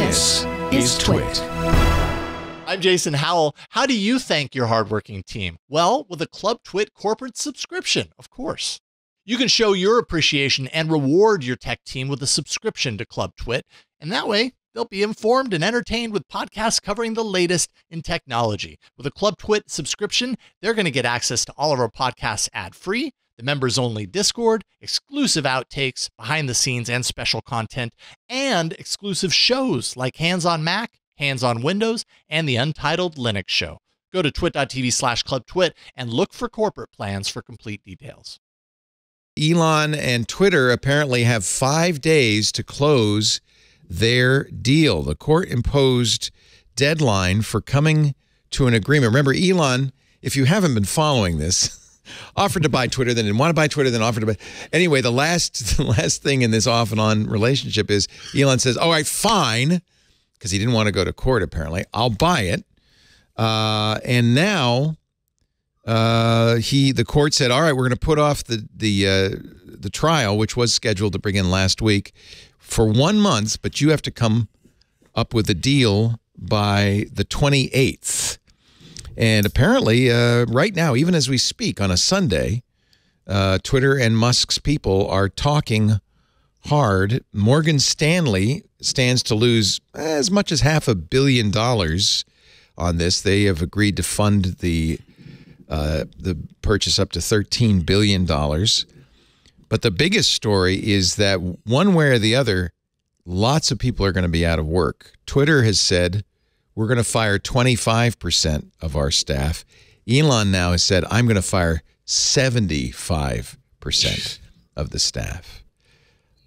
This is TWiT. I'm Jason Howell. How do you thank your hardworking team? Well, with a Club TWiT corporate subscription, of course. You can show your appreciation and reward your tech team with a subscription to Club TWiT, and that way they'll be informed and entertained with podcasts covering the latest in technology. With a Club TWiT subscription, they're going to get access to all of our podcasts ad-free, the members-only Discord, exclusive outtakes, behind-the-scenes and special content, and exclusive shows like Hands on Mac, Hands on Windows, and the Untitled Linux Show. Go to twit.tv/clubtwit and look for corporate plans for complete details. Elon and Twitter apparently have 5 days to close their deal. The court-imposed deadline for coming to an agreement. Remember, Elon, if you haven't been following this, offered to buy Twitter, then didn't want to buy Twitter, then offered to buy. Anyway, the last thing in this off and on relationship is Elon says, all right, fine, because he didn't want to go to court, apparently. I'll buy it. And now the court said, all right, we're going to put off the trial, which was scheduled to bring in last week, for 1 month, but you have to come up with a deal by the 28th. And apparently, right now, even as we speak on a Sunday, Twitter and Musk's people are talking hard. Morgan Stanley stands to lose as much as $500 million on this. They have agreed to fund the purchase up to $13 billion. But the biggest story is that one way or the other, lots of people are going to be out of work. Twitter has said, we're going to fire 25% of our staff. Elon now has said, I'm going to fire 75% of the staff.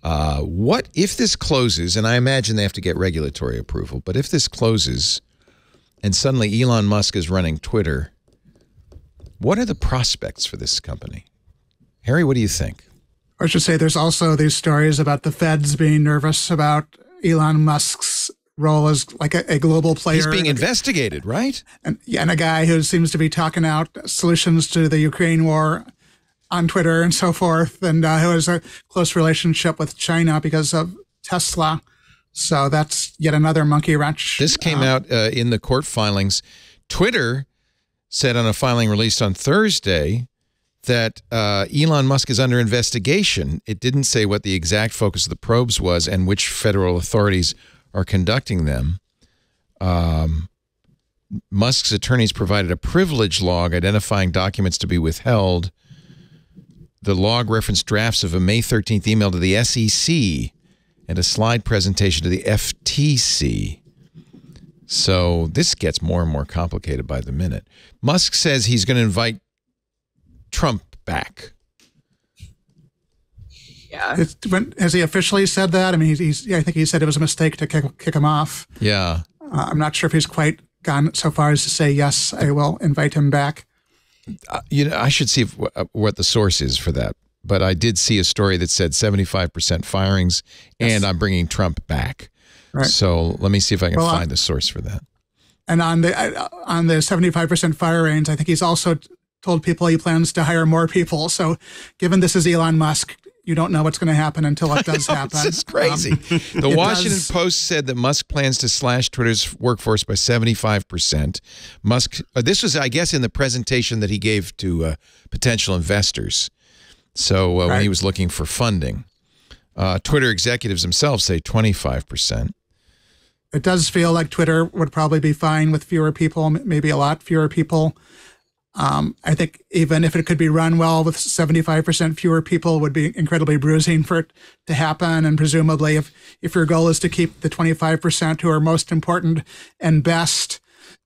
What if this closes, and I imagine they have to get regulatory approval, but if this closes and suddenly Elon Musk is running Twitter, what are the prospects for this company? Harry, what do you think? I should say there's also these stories about the feds being nervous about Elon Musk's role as like a global player. He's being investigated, right? And a guy who seems to be talking out solutions to the Ukraine war on Twitter and so forth, and who has a close relationship with China because of Tesla. So that's yet another monkey wrench. This came out in the court filings. Twitter said on a filing released on Thursday that Elon Musk is under investigation. It didn't say what the exact focus of the probes was and which federal authorities are conducting them. Musk's attorneys provided a privilege log identifying documents to be withheld. The log referenced drafts of a May 13th email to the SEC and a slide presentation to the FTC. So this gets more and more complicated by the minute. Musk says he's going to invite Trump back. Yeah. Has he officially said that? I mean, I think he said it was a mistake to kick him off. Yeah. I'm not sure if he's quite gone so far as to say, yes, I will invite him back. I should see what the source is for that. But I did see a story that said 75% firings, and I'm bringing Trump back. Right. So let me see if I can find the source for that. And on the 75% firings, I think he's also told people he plans to hire more people. So given this is Elon Musk, you don't know what's going to happen until it does happen. It's just crazy. The Washington Post said that Musk plans to slash Twitter's workforce by 75%. Musk, this was, I guess, in the presentation that he gave to potential investors. So when he was looking for funding, Twitter executives themselves say 25%. It does feel like Twitter would probably be fine with fewer people, maybe a lot fewer people. I think even if it could be run well with 75% fewer people would be incredibly bruising for it to happen. And presumably if your goal is to keep the 25% who are most important and best,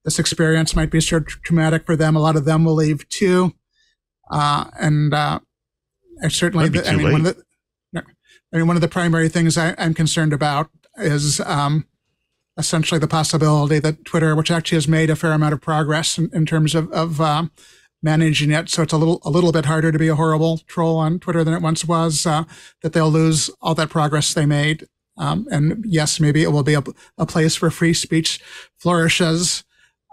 this experience might be so traumatic for them. A lot of them will leave too. I certainly, one of the primary things I'm concerned about is essentially the possibility that Twitter, which actually has made a fair amount of progress in terms of managing it, so it's a little bit harder to be a horrible troll on Twitter than it once was, that they'll lose all that progress they made. And yes, maybe it will be a place where free speech flourishes,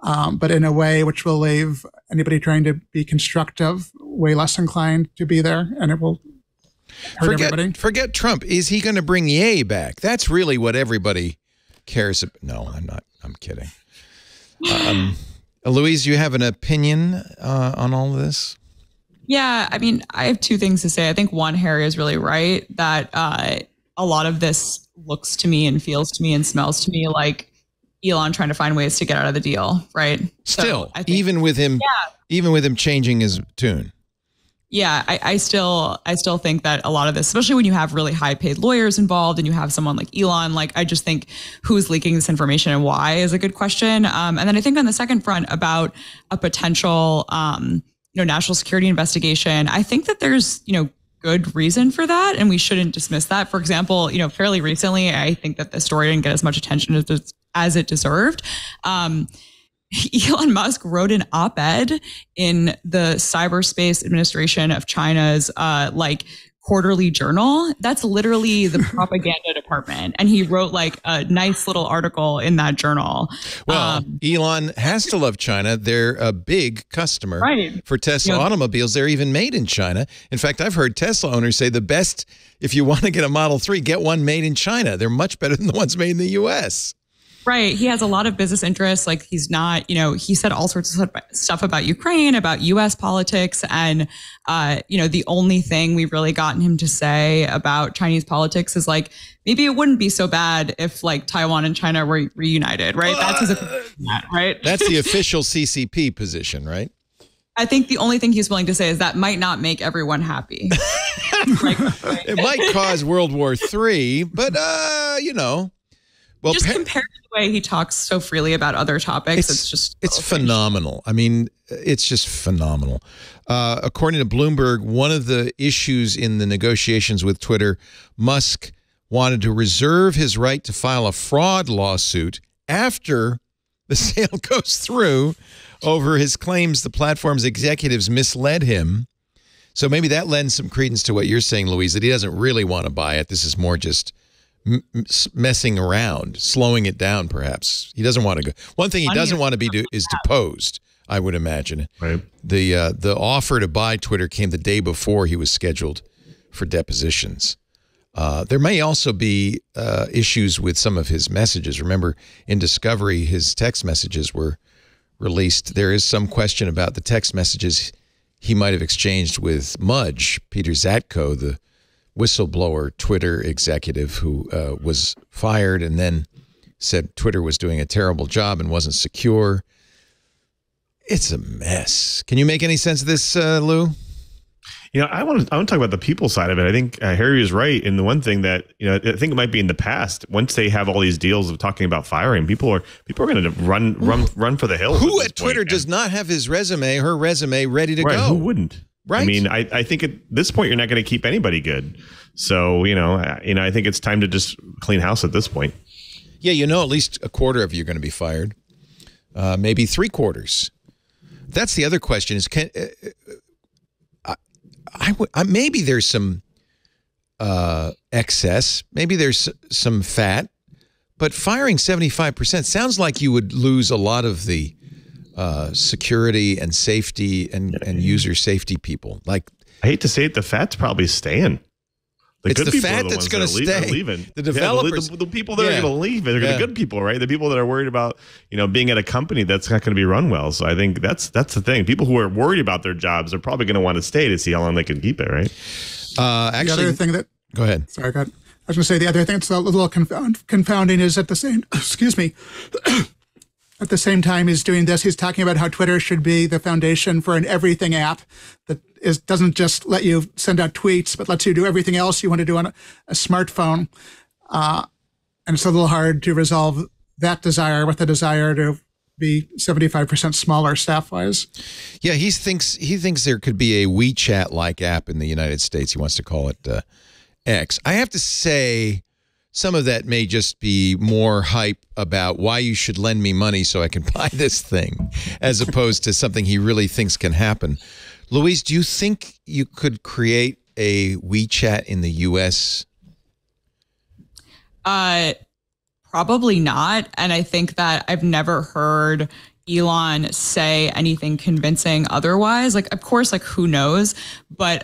but in a way which will leave anybody trying to be constructive way less inclined to be there, and it will hurt everybody. Forget Trump. Is he going to bring Ye back? That's really what everybody cares. No, I'm not. I'm kidding. Louise, do you have an opinion on all of this? Yeah, I mean, I have two things to say. I think one, Harry is really right that a lot of this looks to me and feels to me and smells to me like Elon trying to find ways to get out of the deal, right? Still, so I think, even with him changing his tune. Yeah, I still think that a lot of this, especially when you have really high paid lawyers involved and you have someone like Elon, like I just think who's leaking this information and why is a good question. And then I think on the second front about a potential, national security investigation, I think that there's, good reason for that. And we shouldn't dismiss that. For example, fairly recently, I think that the story didn't get as much attention as it deserved. Elon Musk wrote an op-ed in the Cyberspace Administration of China's quarterly journal. That's literally the propaganda department. And he wrote like a nice little article in that journal. Well, Elon has to love China. They're a big customer for Tesla automobiles. They're even made in China. In fact, I've heard Tesla owners say the best, if you want to get a Model 3, get one made in China. They're much better than the ones made in the U.S. Right. He has a lot of business interests. Like he's not, he said all sorts of stuff about Ukraine, about U.S. politics. And, the only thing we've really gotten him to say about Chinese politics is like, maybe it wouldn't be so bad if like Taiwan and China were reunited. Right. That's his opinion, right? That's the official CCP position, right? I think the only thing he's willing to say is that might not make everyone happy. It might cause World War III, but, well, just compared to the way he talks so freely about other topics, it's phenomenal. I mean, it's just phenomenal. According to Bloomberg, one of the issues in the negotiations with Twitter, Musk wanted to reserve his right to file a fraud lawsuit after the sale goes through over his claims the platform's executives misled him. So maybe that lends some credence to what you're saying, Louise, that he doesn't really want to buy it. This is more just messing around, slowing it down, perhaps. He doesn't want to go. One thing he doesn't want to be is deposed, I would imagine. Right. The offer to buy Twitter came the day before he was scheduled for depositions. There may also be issues with some of his messages. Remember, in Discovery, his text messages were released. There is some question about the text messages he might have exchanged with Mudge, Peter Zatko, the whistleblower Twitter executive who was fired and then said Twitter was doing a terrible job and wasn't secure. It's a mess. Can you make any sense of this, Lou? I want to talk about the people side of it. I think Harry is right in the one thing that I think it might be in the past. Once they have all these deals of talking about firing, people are going to run for the hills. Who at Twitter does not have her resume ready to go? Who wouldn't? Right. I mean, I think at this point, you're not going to keep anybody good. So, I think it's time to just clean house at this point. Yeah, at least a quarter of you are going to be fired. Maybe 3/4. That's the other question is, maybe there's some excess. Maybe there's some fat. But firing 75% sounds like you would lose a lot of the security and safety and user safety people. Like, I hate to say it, the fat's probably staying. It's the fat that's going to stay. The developers, the people that are going to leave, they're the good people, right? The people that are worried about, being at a company that's not going to be run well. So I think that's the thing. People who are worried about their jobs are probably going to want to stay to see how long they can keep it, right? Actually, the other thing that go ahead. Sorry, I was going to say the other thing that's a little confounding is at the same. Excuse me. At the same time he's doing this, he's talking about how Twitter should be the foundation for an everything app that doesn't just let you send out tweets, but lets you do everything else you want to do on a smartphone. And it's a little hard to resolve that desire with the desire to be 75% smaller staff-wise. Yeah, he thinks there could be a WeChat-like app in the United States. He wants to call it X. I have to say, some of that may just be more hype about why you should lend me money so I can buy this thing, as opposed to something he really thinks can happen. Louise, do you think you could create a WeChat in the U.S.? Probably not. And I think that I've never heard Elon say anything convincing otherwise. Like, of course, like, who knows? But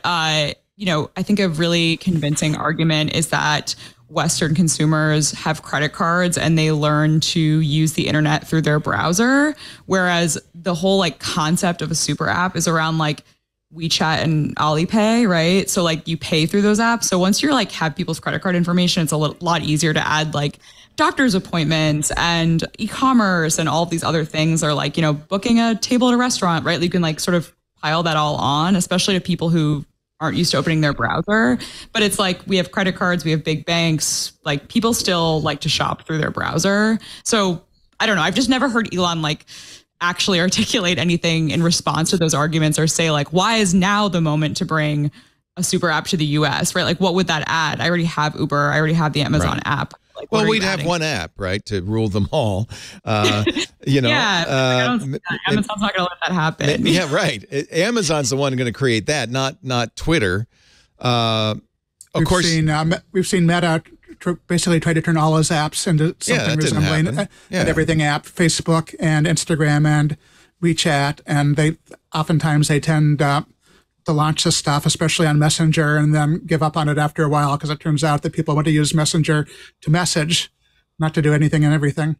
I think a really convincing argument is that Western consumers have credit cards and they learn to use the internet through their browser. Whereas the whole like concept of a super app is around like WeChat and Alipay, right? So like you pay through those apps. So once you're like have people's credit card information, it's a lot easier to add like doctor's appointments and e-commerce and all of these other things, or like, booking a table at a restaurant, right? You can like sort of pile that all on, especially to people who aren't used to opening their browser. But it's like we have credit cards, we have big banks, like people still like to shop through their browser. So I don't know. I've just never heard Elon like actually articulate anything in response to those arguments or say like, why is now the moment to bring a super app to the US, right? Like what would that add? I already have Uber. I already have the Amazon app. Like, well, we'd have one app, right, to rule them all. Yeah, Amazon's not going to let that happen. Yeah, right. Amazon's the one going to create that, not Twitter. Of course, we've seen Meta basically try to turn all his apps into something resembling an everything app, Facebook and Instagram and WeChat, and they tend to launch this stuff, especially on Messenger, and then give up on it after a while because it turns out that people want to use Messenger to message, not to do anything and everything.